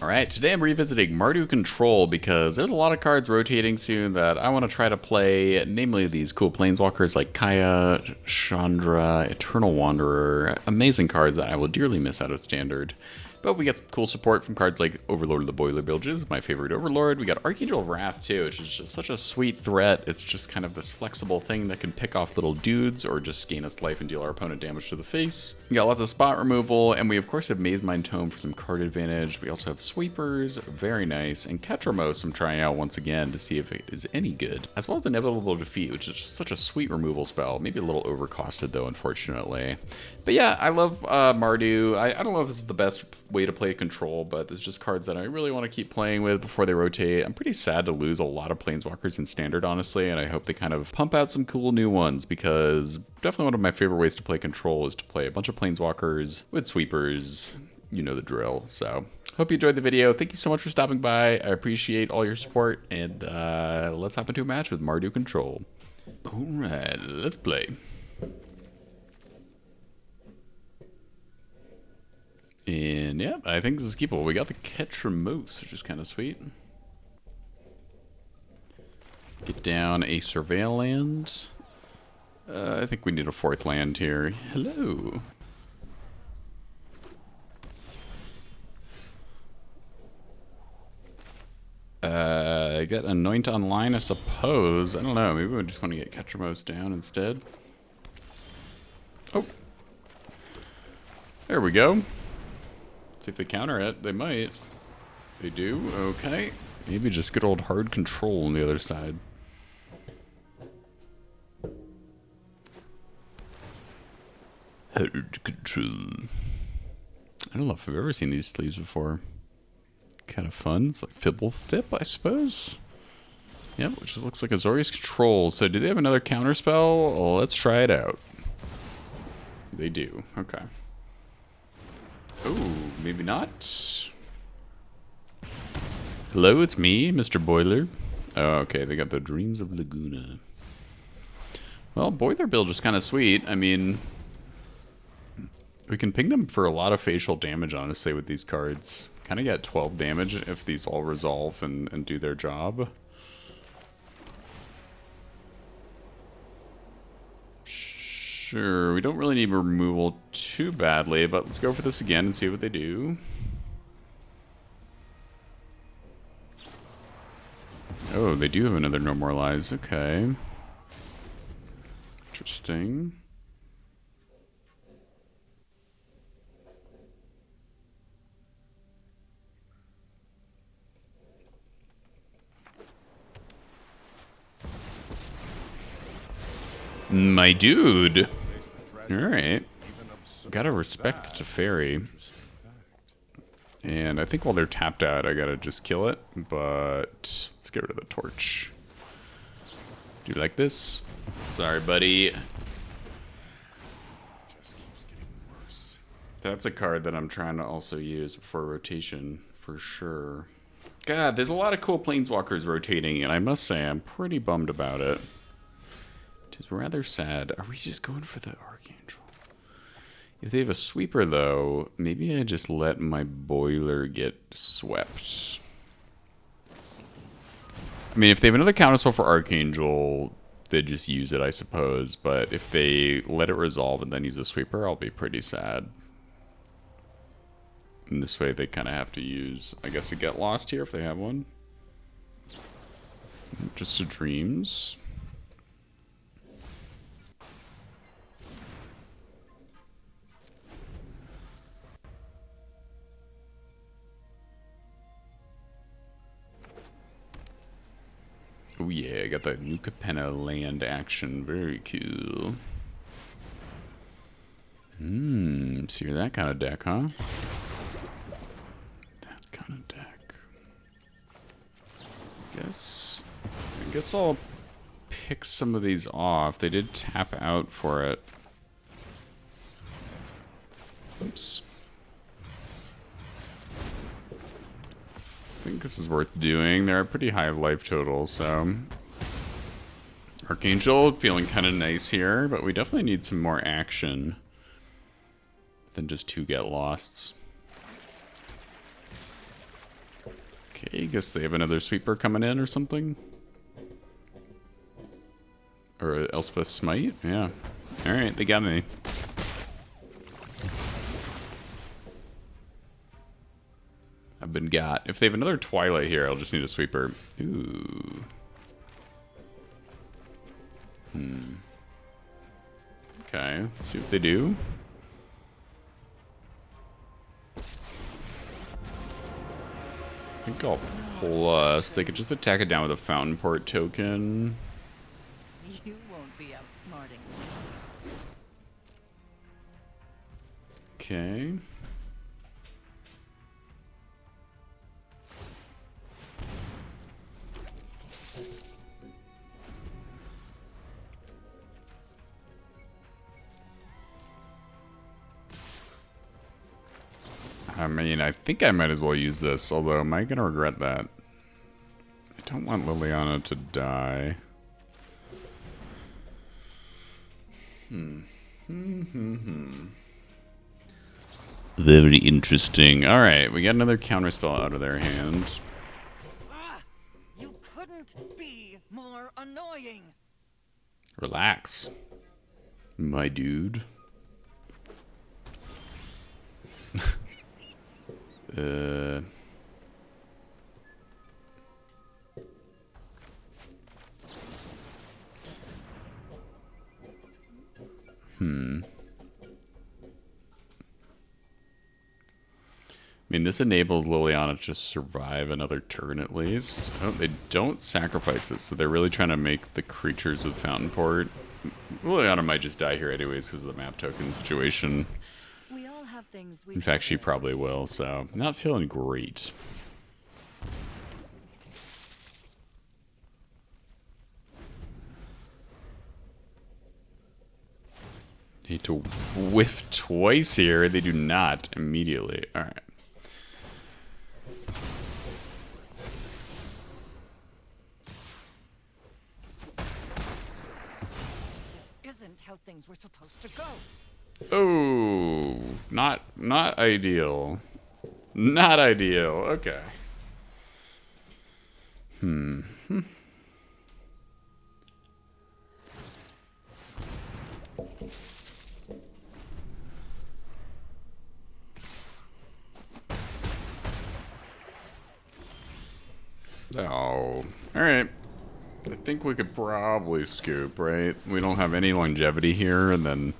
Alright, today I'm revisiting Mardu Control because there's a lot of cards rotating soon that I want to try to play, namely these cool planeswalkers like Kaya, Chandra, Eternal Wanderer, amazing cards that I will dearly miss out of Standard. But we get some cool support from cards like Overlord of the Boiler Bilges, my favorite Overlord. We got Archangel of Wrath too, which is just such a sweet threat. It's just kind of this flexible thing that can pick off little dudes or just gain us life and deal our opponent damage to the face. We got lots of spot removal, and we of course have Maze Mind Tome for some card advantage. We also have Sweepers, very nice, and Ketramos I'm trying out once again to see if it is any good. As well as Inevitable Defeat, which is just such a sweet removal spell. Maybe a little overcosted though, unfortunately. But yeah, I love Mardu. I don't know if this is the best way to play Control, but there's just cards that I really want to keep playing with before they rotate. I'm pretty sad to lose a lot of Planeswalkers in Standard, honestly, and I hope they kind of pump out some cool new ones, because definitely one of my favorite ways to play Control is to play a bunch of Planeswalkers with Sweepers. You know the drill. So, hope you enjoyed the video. Thank you so much for stopping by. I appreciate all your support, and let's hop into a match with Mardu Control. Alright, let's play. And yeah, I think this is keepable. We got the Ketramos, which is kind of sweet. Get down a Surveil land. I think we need a fourth land here. Hello. I get Anoint Online, I suppose. I don't know. Maybe we just want to get Ketramos down instead. Oh. There we go. See if they counter it. They might. They do. Okay. Maybe just good old hard control on the other side. Hard control. I don't know if I've ever seen these sleeves before. Kind of fun. It's like Fibble Thip, I suppose. Yep, which just looks like Azorius Control. So do they have another counter spell? Well, let's try it out. They do. Okay. Oh, maybe not. Hello, it's me, Mr. Boiler. Oh, okay, they got the Dreams of Laguna. Well, Boiler build is kind of sweet. I mean, we can ping them for a lot of facial damage, honestly, with these cards. Kind of get 12 damage if these all resolve and do their job. Sure, we don't really need removal too badly, but let's go for this again and see what they do. Oh, they do have another No More Lies. Okay. Interesting. My dude. Alright. Gotta respect the Teferi. And I think while they're tapped out, I gotta just kill it. But let's get rid of the torch. Do you like this? Sorry, buddy. That's a card that I'm trying to also use before rotation, for sure. God, there's a lot of cool Planeswalkers rotating, and I must say I'm pretty bummed about it. It is rather sad. Are we just going for the Archangel? If they have a sweeper, though, maybe I just let my Boiler get swept. I mean, if they have another counterspell for Archangel, they just use it, I suppose. But if they let it resolve and then use a sweeper, I'll be pretty sad. And this way they kind of have to use, I guess, a Get Lost here if they have one. Just a Dreams. Oh yeah, I got the New Capenna land action. Very cool. So you're that kind of deck, huh? That kind of deck. I guess I'll pick some of these off. They did tap out for it. Oops. I think this is worth doing. They're a pretty high life total, so... Archangel feeling kind of nice here, but we definitely need some more action than just 2 Get Losts. Okay, guess they have another sweeper coming in or something. Or Elspeth Smite? Yeah. Alright, they got me. I've been got. If they have another Twilight here, I'll just need a sweeper. Ooh. Okay, let's see what they do. I think I'll plus. They could just attack it down with a Fountain Port token. You won't be outsmarting me. Okay. I mean, I think I might as well use this, although am I going to regret that? I don't want Liliana to die. Very interesting. Alright, we got another counterspell out of their hand. You couldn't be more annoying. Relax, my dude. I mean, this enables Liliana to survive another turn at least. Oh, they don't sacrifice it, so they're really trying to make the creatures of Fountain Port. Liliana might just die here anyways because of the map token situation. We all have things we In fact, she probably will, so not feeling great. Need to whiff twice here. They do not immediately. All right. This isn't how things were supposed to go. Oh, not ideal. Not ideal. Okay. Oh, all right. I think we could probably scoop, right? We don't have any longevity here, and then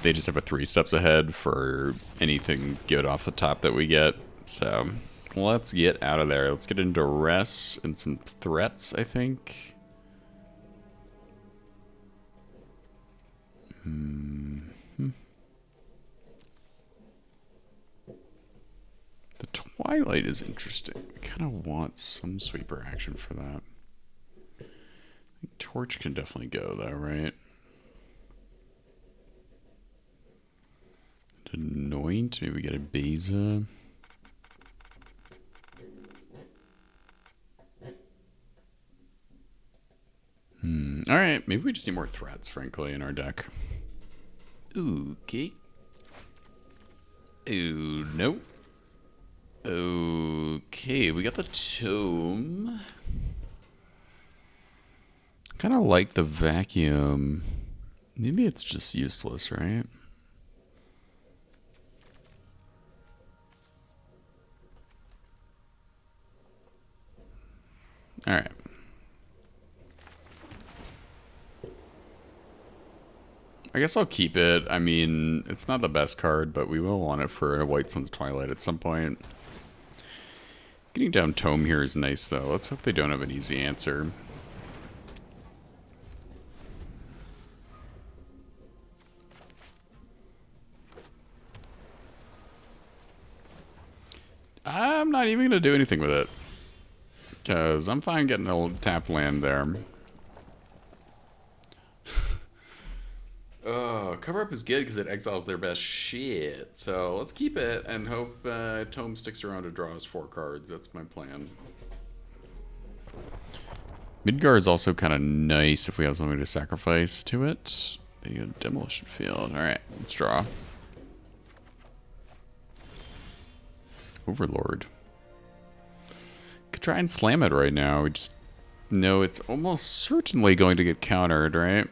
they just have a 3 steps ahead for anything good off the top that we get. So let's get out of there. Let's get into rest and some threats, I think. The Twilight is interesting. We kind of want some sweeper action for that. I think Torch can definitely go, though, right? Anoint, maybe we get a Beza. Alright, maybe we just need more threats, frankly, in our deck. Okay. Oh, no. Okay, we got the Tome. Kind of like the Vacuum. Maybe it's just useless, right? Alright. I guess I'll keep it. I mean, it's not the best card, but we will want it for a White Sun's Twilight at some point. Getting down Tome here is nice, though. Let's hope they don't have an easy answer. I'm not even going to do anything with it. Because I'm fine getting a tap land there. Oh, cover up is good because it exiles their best shit. So let's keep it and hope Tome sticks around to draw us 4 cards. That's my plan. Midgar is also kind of nice if we have something to sacrifice to it. The Demolition Field. Alright, let's draw. Overlord. try and slam it right now. We just know it's almost certainly going to get countered, right?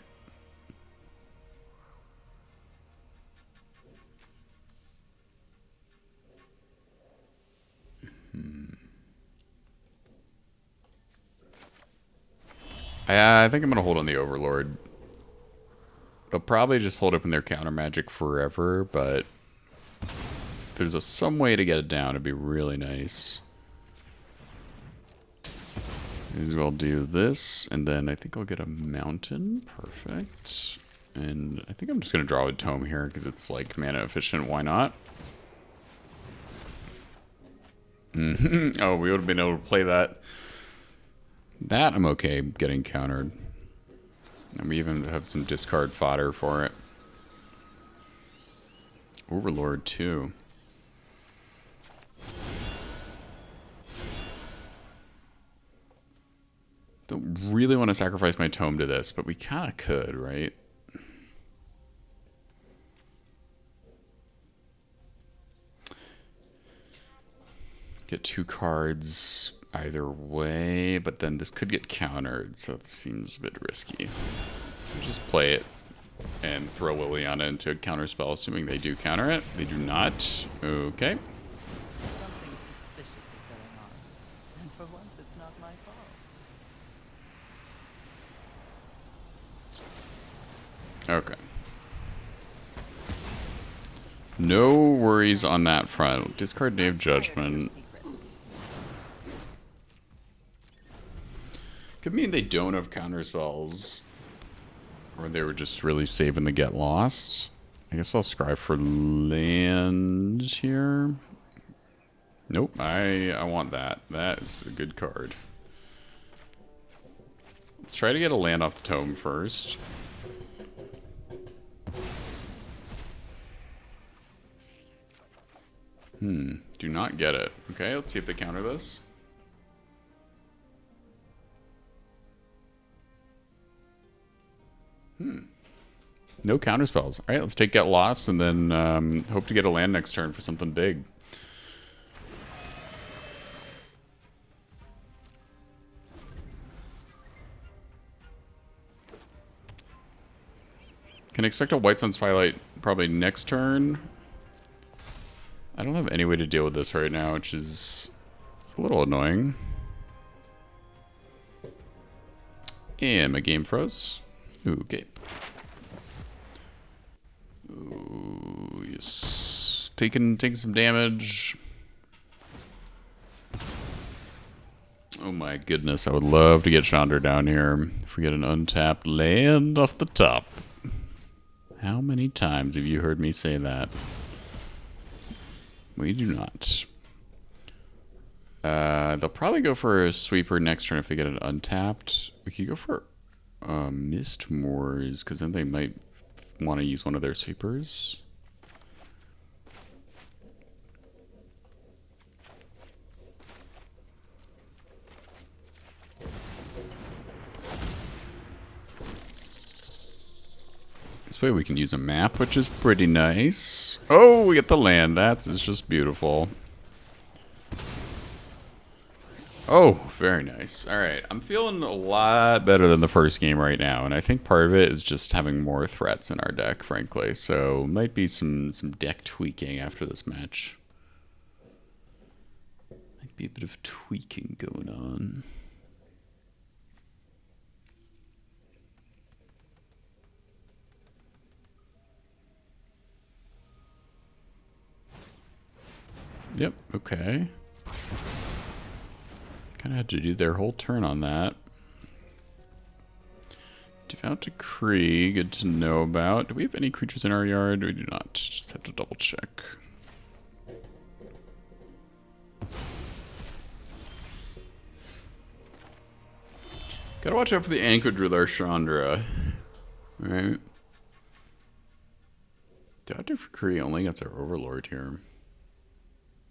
I think I'm going to hold on the Overlord. They'll probably just hold up in their counter magic forever, but if there's some way to get it down, it'd be really nice. May as well do this, and then I think I'll get a mountain. Perfect. And I think I'm just going to draw a tome here because it's like mana efficient. Why not? Oh, we would have been able to play that. That I'm okay getting countered. And we even have some discard fodder for it. Overlord too. Don't really want to sacrifice my tome to this, but we kind of could, right? Get 2 cards either way, but then this could get countered, so it seems a bit risky. Just play it and throw Liliana into a counterspell, assuming they do counter it. They do not. Okay. Something suspicious is going on. And for once, it's not my fault. Okay. No worries on that front. Discard Day of Judgment. Could mean they don't have counter spells. Or they were just really saving the get lost. I guess I'll scry for land here. Nope, I want that. That is a good card. Let's try to get a land off the tome first. Do not get it. Okay, let's see if they counter this. No counter spells. All right, let's take Get Lost and then hope to get a land next turn for something big. Can expect a White Sun's Twilight probably next turn. I don't have any way to deal with this right now, which is a little annoying. And my game froze. Okay. Ooh, yes. Taking some damage. Oh my goodness, I would love to get Chandra down here. If we get an untapped land off the top. How many times have you heard me say that? We do not. They'll probably go for a sweeper next turn if they get an untapped. We could go for Mist Moors, because then they might want to use one of their sweepers. This way we can use a map, which is pretty nice. Oh, we get the land. That's just beautiful. Oh, very nice. All right, I'm feeling a lot better than the first game right now, and I think part of it is just having more threats in our deck, frankly. So might be some deck tweaking after this match. Might be a bit of tweaking going on. Yep, okay. Kind of had to do their whole turn on that. Devout Decree, good to know about. Do we have any creatures in our yard? We do not. Just have to double check. Gotta watch out for the Anchored with our Chandra. Alright. Devout Decree only gets our Overlord here.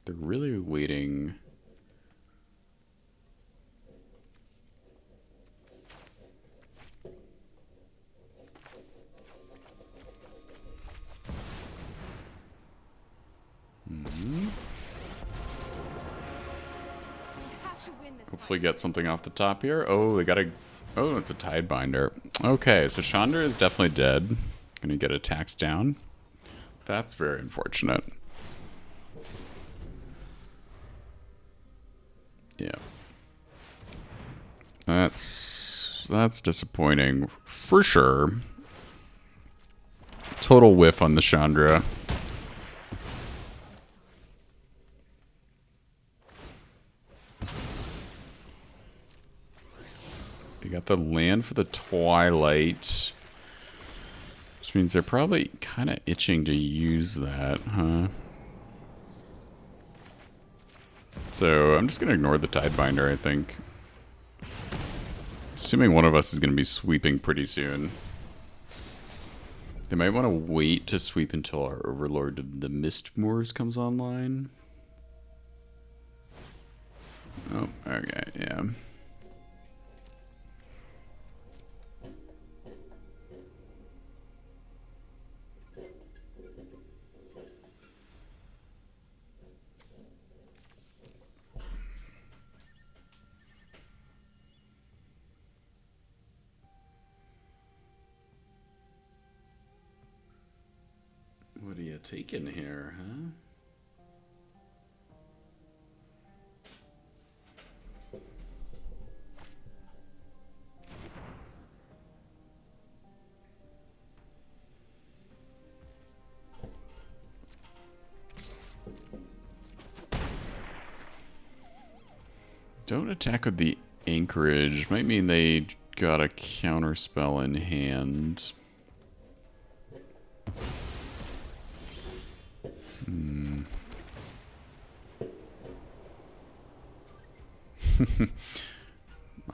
They're really waiting. Hopefully get something off the top here. Oh, they got a... Oh, it's a Tidebinder. Okay, so Chandra is definitely dead. Gonna get attacked down. That's very unfortunate. Yeah. That's disappointing for sure. Total whiff on the Chandra. They got the land for the Twilight, which means they're probably kind of itching to use that, huh? So I'm just going to ignore the Tidebinder, I think. Assuming one of us is going to be sweeping pretty soon. They might want to wait to sweep until our Overlord of the Mistmoors comes online. Oh, okay, yeah. What are you taking here, huh? Don't attack with the Anchorage. Might mean they got a counter spell in hand.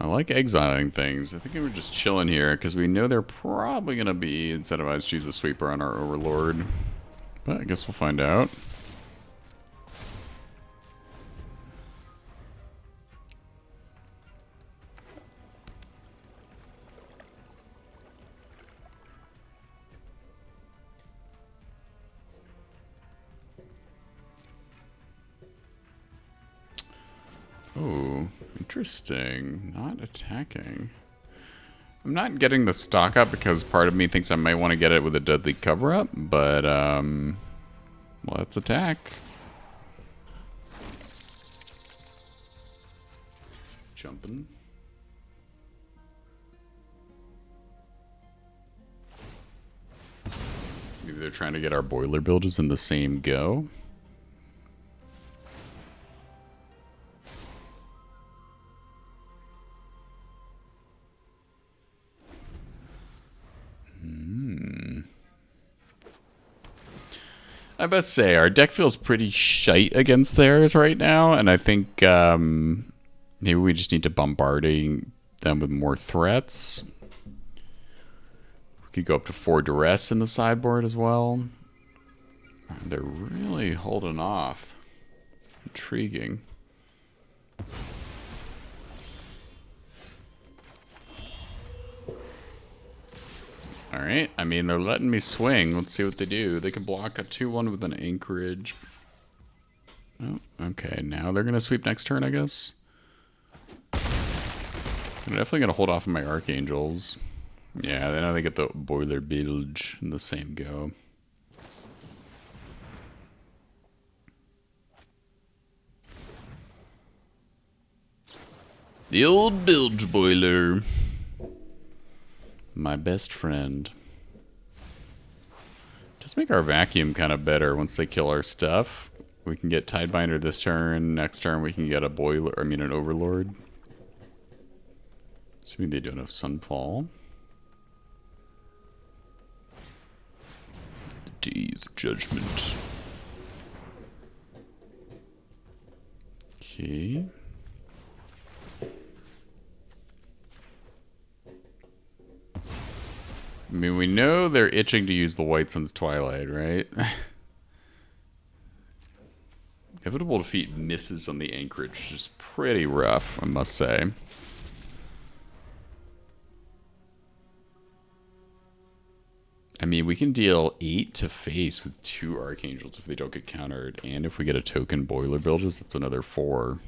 I like exiling things. I think we're just chilling here because we know they're probably going to be incentivized to use a sweeper on our Overlord. But I guess we'll find out. Oh, interesting. Not attacking. I'm not getting the stock up because part of me thinks I might want to get it with a deadly cover-up, but, let's attack. Jumping. Maybe they're trying to get our boiler builders in the same go. I must say, our deck feels pretty shite against theirs right now, and I think maybe we just need to bombarding them with more threats. We could go up to 4 duress in the sideboard as well. They're really holding off. Intriguing. Alright, I mean, they're letting me swing. Let's see what they do. They can block a 2-1 with an Anchorage. Oh, okay, now they're going to sweep next turn, I guess. I'm definitely going to hold off on my Archangels. Yeah, they know they get the boiler bilge in the same go. The old bilge boiler. My best friend. Just make our vacuum kind of better once they kill our stuff. We can get Tidebinder this turn. Next turn we can get a boiler, I mean an Overlord. Assuming they don't have Sunfall. Day's Judgment. Okay. I mean, we know they're itching to use the White Sun's Twilight, right? Inevitable Defeat misses on the Anchorage, which is pretty rough, I must say. I mean, we can deal 8 to face with 2 Archangels if they don't get countered, and if we get a token Boiler Builders, it's another 4.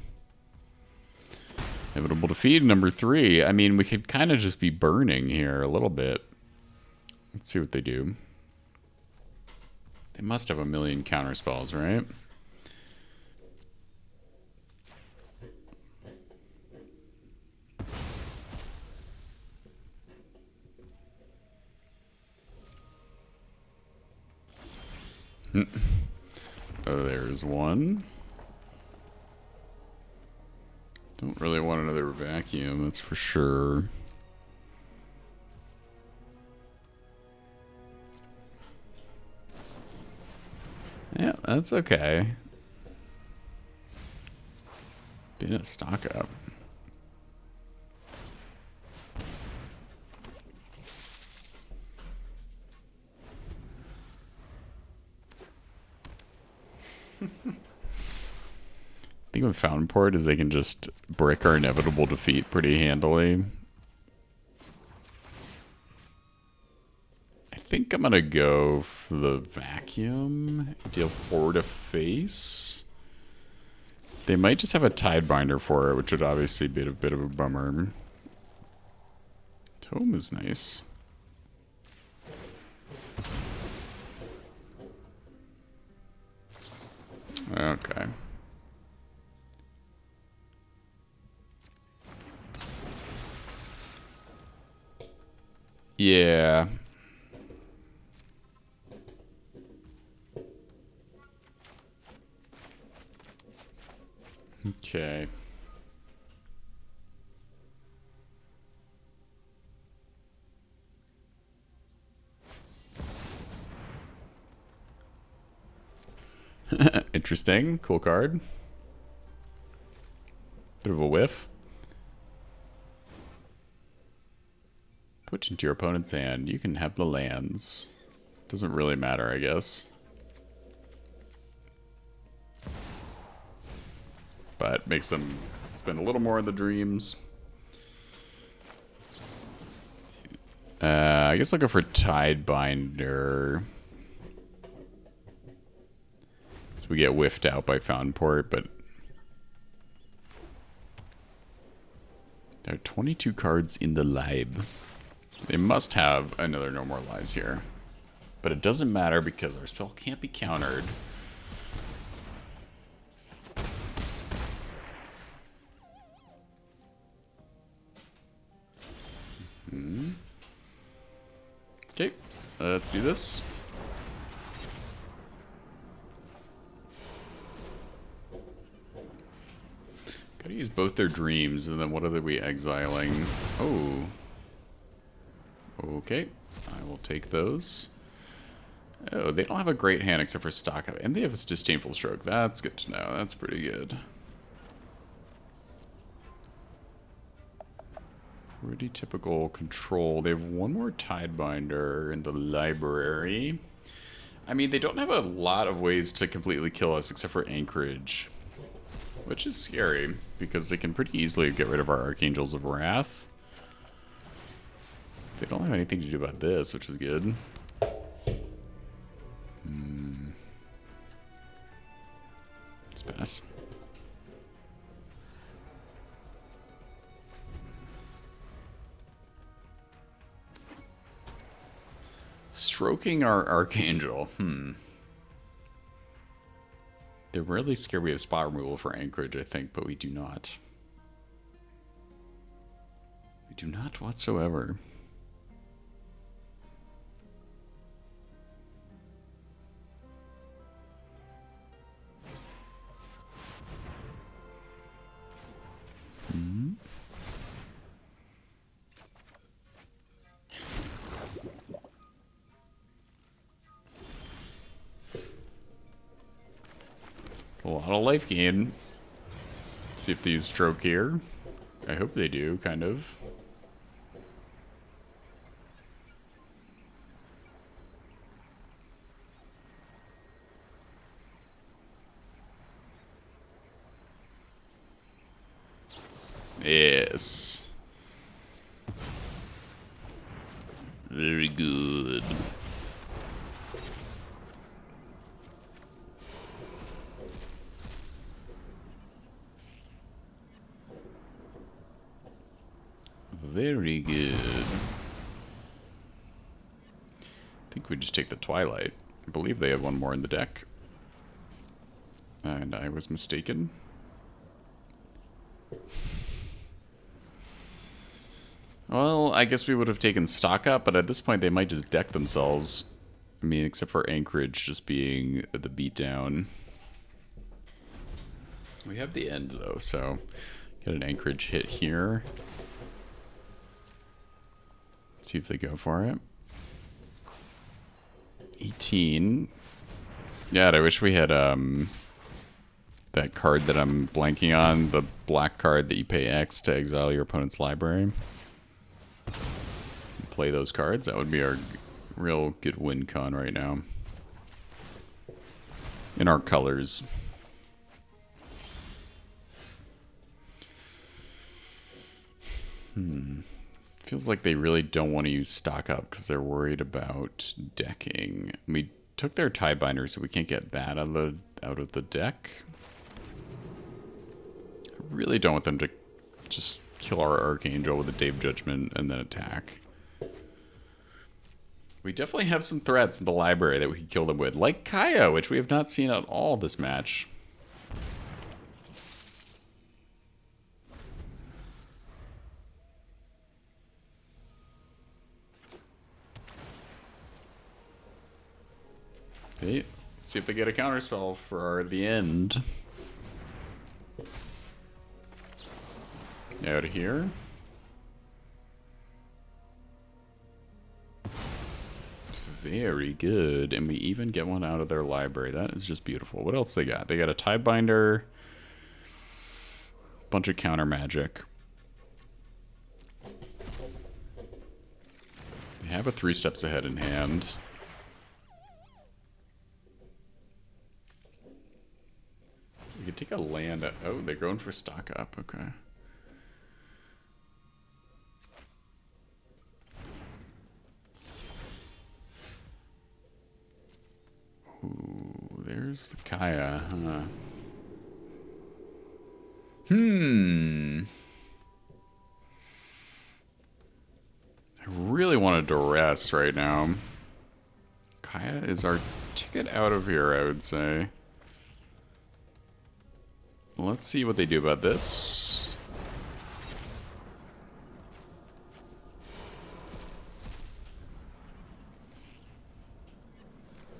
Inevitable defeat, number 3. I mean, we could kind of just be burning here a little bit. Let's see what they do. They must have a million counter spells, right? Oh, there's one. Don't really want another vacuum, that's for sure. Yeah, that's okay. Been a stock up. I think with Fountain Port is they can just brick our inevitable defeat pretty handily. I think I'm gonna go for the vacuum. Deal 4 to face. They might just have a Tidebinder for it, which would obviously be a bit of a bummer. Tome is nice. Okay. Yeah. Okay. Interesting. Cool card. Bit of a whiff. Put into your opponent's hand. You can have the lands. Doesn't really matter, I guess. But makes them spend a little more on the dreams. I guess I'll go for Tidebinder. So we get whiffed out by Fountain Port, but there are 22 cards in the lib. They must have another No More Lies here. But it doesn't matter because our spell can't be countered. Okay, let's do this. Gotta use both their dreams, and then what are we exiling? Oh. Okay, I will take those. Oh, they don't have a great hand except for stock up, and they have Disdainful Stroke. That's good to know. That's pretty good. Pretty typical control. They have one more Tidebinder in the library. I mean, they don't have a lot of ways to completely kill us except for Anchorage, which is scary because they can pretty easily get rid of our Archangels of Wrath. They don't have anything to do about this, which is good. Let's pass. Stroking our Archangel. They're really scared we have spot removal for Anchorage, I think, but we do not. We do not whatsoever. A lot of life gain. Let's see if these stroke here. I hope they do, kind of. Yes. Very good. Very good. I think we just take the Twilight. I believe they have one more in the deck. And I was mistaken. Well, I guess we would have taken stock up, but at this point they might just deck themselves. I mean, except for Anchorage just being the beatdown. We have the end, though, so get an Anchorage hit here. See if they go for it. 18. Yeah, I wish we had that card that I'm blanking on, the black card that you pay X to exile your opponent's library. Play those cards. That would be our real good win con right now. In our colors. Feels like they really don't want to use stock up because they're worried about decking. We took their Tidebinder, so we can't get that out of the deck. I really don't want them to just kill our Archangel with a Dave Judgment and then attack. We definitely have some threats in the library that we can kill them with, like Kaya, which we have not seen at all this match. Okay, let's see if they get a counterspell for the end. Out of here. Very good. And we even get one out of their library. That is just beautiful. What else they got? They got a Tidebinder. Bunch of counter magic. They have a 3 steps ahead in hand. We could take a land. Oh, they're going for stock up. Okay. Ooh, there's the Kaya, huh? I really want a duress right now. Kaya is our ticket out of here, I would say. Let's see what they do about this.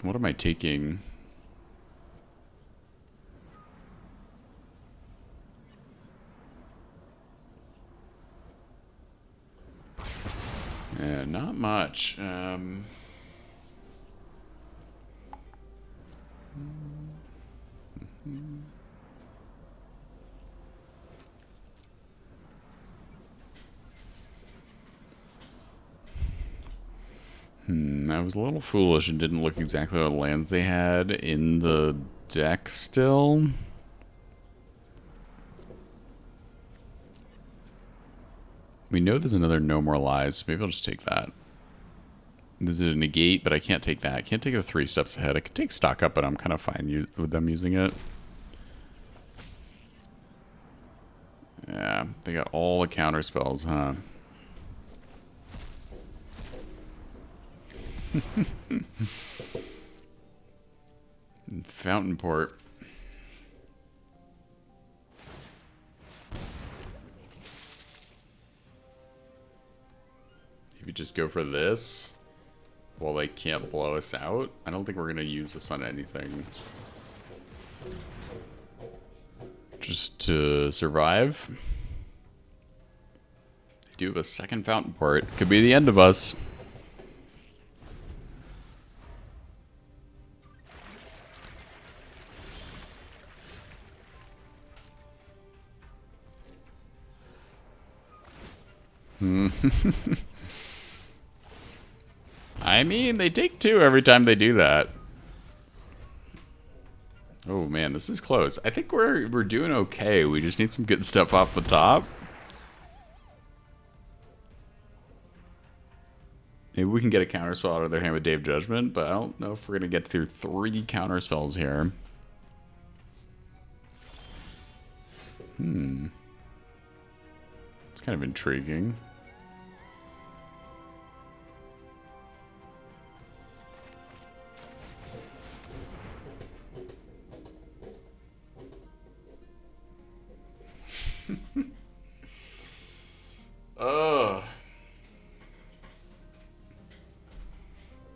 What am I taking? Yeah, not much. I was a little foolish and didn't look exactly what lands they had in the deck still. We know there's another No More Lies, so maybe I'll just take that. This is a negate, but I can't take that. I can't take the 3 steps ahead. I could take stock up, but I'm kind of fine with them using it. Yeah, they got all the counter spells, huh? Fountain Port. If you just go for this, well, they can't blow us out. I don't think we're gonna use this on anything. Just to survive. They do have a second Fountain Port. Could be the end of us. I mean, they take 2 every time they do that. Oh man, this is close. I think we're doing okay. We just need some good stuff off the top. Maybe we can get a counterspell out of their hand with Dave Judgment, but I don't know if we're gonna get through 3 counterspells here. It's kind of intriguing. Ugh.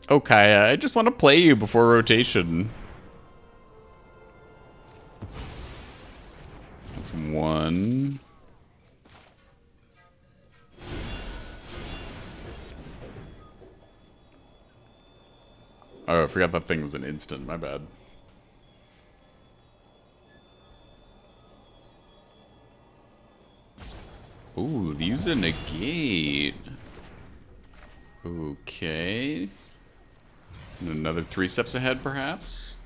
Okay, I just want to play you before rotation. That's one. Oh, I forgot that thing was an instant. My bad. Ooh, use a negate. Okay. Another 3 steps ahead, perhaps?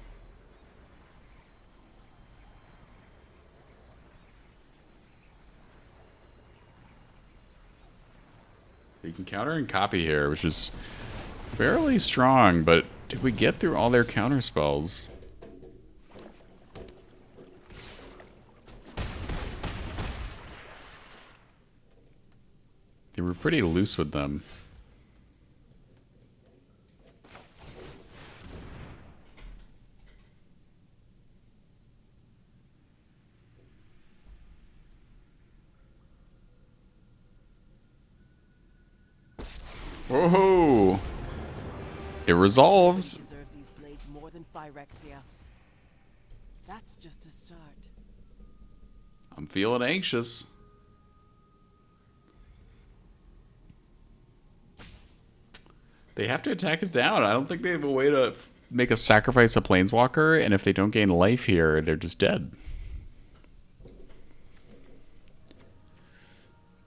You can counter and copy here, which is fairly strong, but did we get through all their counter spells? They were pretty loose with them. Whoa! It resolved. Deserves these blades more than Phyrexia. That's just a start. I'm feeling anxious. They have to attack it down. I don't think they have a way to make a sacrifice a planeswalker, and if they don't gain life here, they're just dead.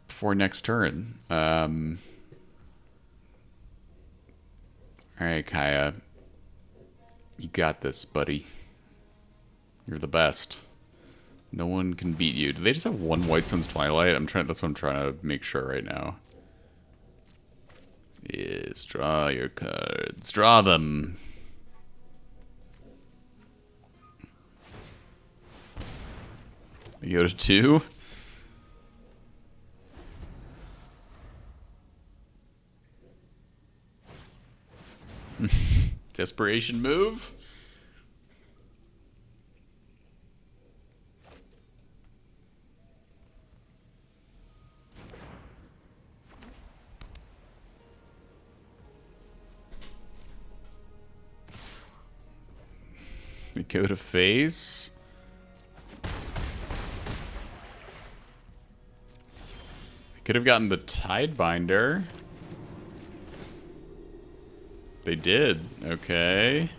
Before next turn. Alright, Kaya. You got this, buddy. You're the best. No one can beat you. Do they just have one White Sun's Twilight? That's what I'm trying to make sure right now. Yes, draw your cards. Draw them. You go to 2. Desperation move. We go to face. I could have gotten the Tidebinder. They did. Okay.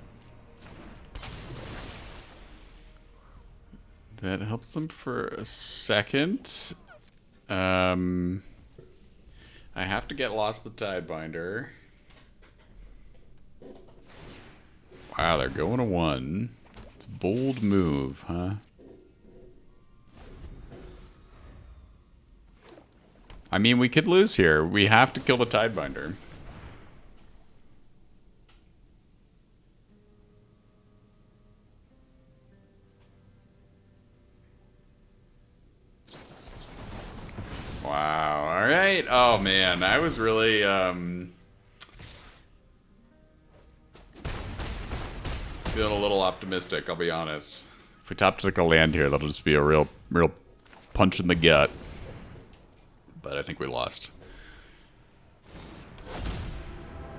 That helps them for a second. I have to get Lost the Tidebinder. Wow, they're going to 1. It's a bold move, huh? I mean, we could lose here. We have to kill the Tidebinder. Wow. All right. Oh, man. I was really, feeling a little optimistic, I'll be honest. If we top tick a land here, that'll just be a real punch in the gut. But I think we lost.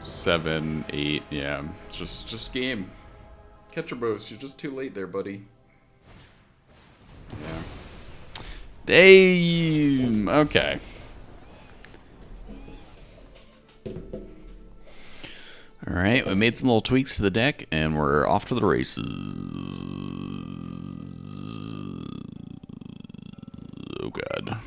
7, 8, yeah. It's just game. Catcher boost, you're just too late there, buddy. Yeah. Damn. Okay. Alright, we made some little tweaks to the deck, and we're off to the races. Oh, God.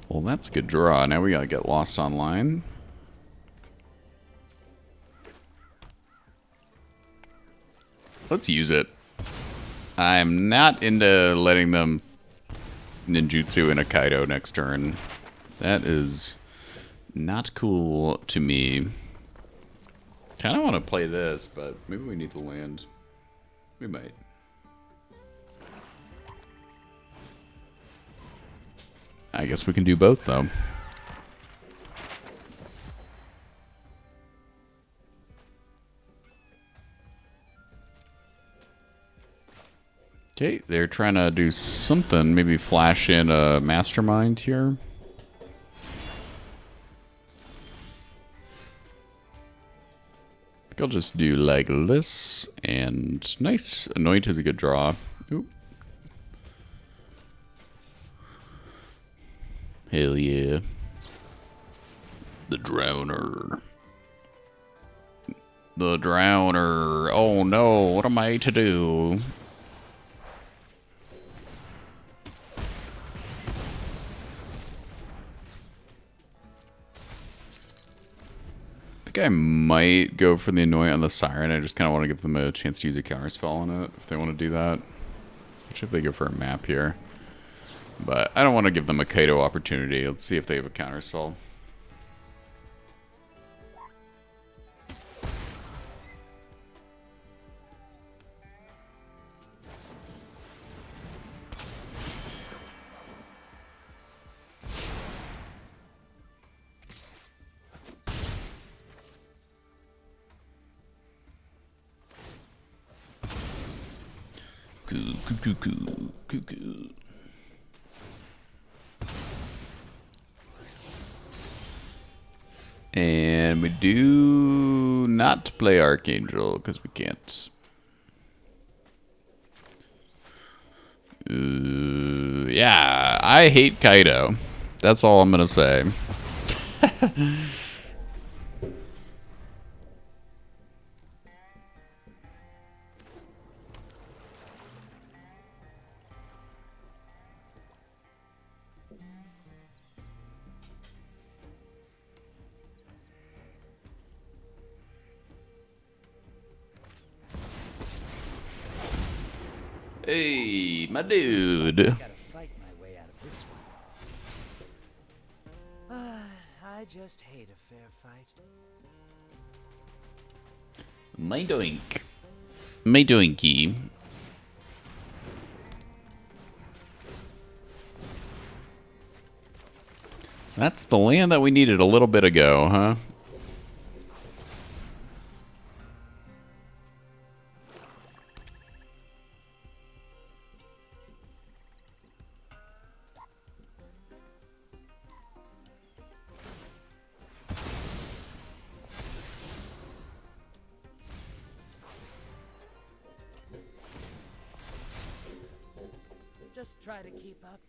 Well, that's a good draw. Now we gotta get Lost Online. Let's use it. I'm not into letting them ninjutsu in a Kaido next turn. That is not cool to me. Kind of want to play this, but maybe we need the land. We might. I guess we can do both, though. Okay, they're trying to do something. Maybe flash in a mastermind here. I think I'll just do like this. And nice. Anoint is a good draw. Ooh. Hell yeah. The Drowner. The Drowner. Oh no, what am I to do? I think I might go for the Annoy on the Siren. I just kind of want to give them a chance to use a counterspell on it if they want to do that. Especially if they go for a map here. But I don't want to give them a Kaido opportunity. Let's see if they have a counterspell. Cuckoo. And we do not play Archangel because we can't. Yeah, I hate Kaido. That's all I'm gonna say. Hey, my dude. Gotta fight my way out of this one. I just hate a fair fight. My doink. My doinky. That's the land that we needed a little bit ago, huh? Just try to keep up.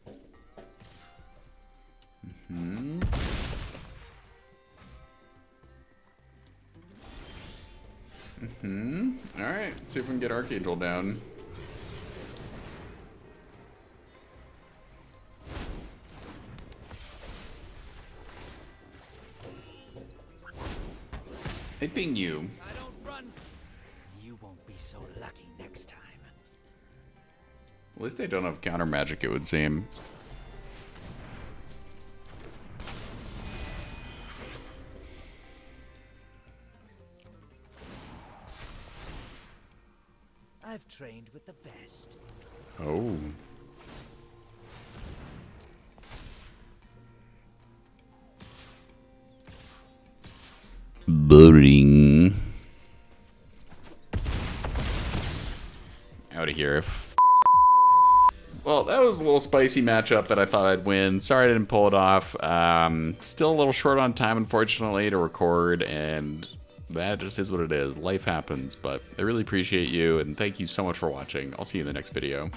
Alright, let's see if we can get Archangel down. They ping you. I don't run. You won't be so lucky next time. At least they don't have counter magic, it would seem. I've trained with the best. Oh. Boring. Out of here. Well, that was a little spicy matchup that I thought I'd win. Sorry I didn't pull it off. Still a little short on time, unfortunately, to record, and that just is what it is. Life happens, but I really appreciate you, and thank you so much for watching. I'll see you in the next video.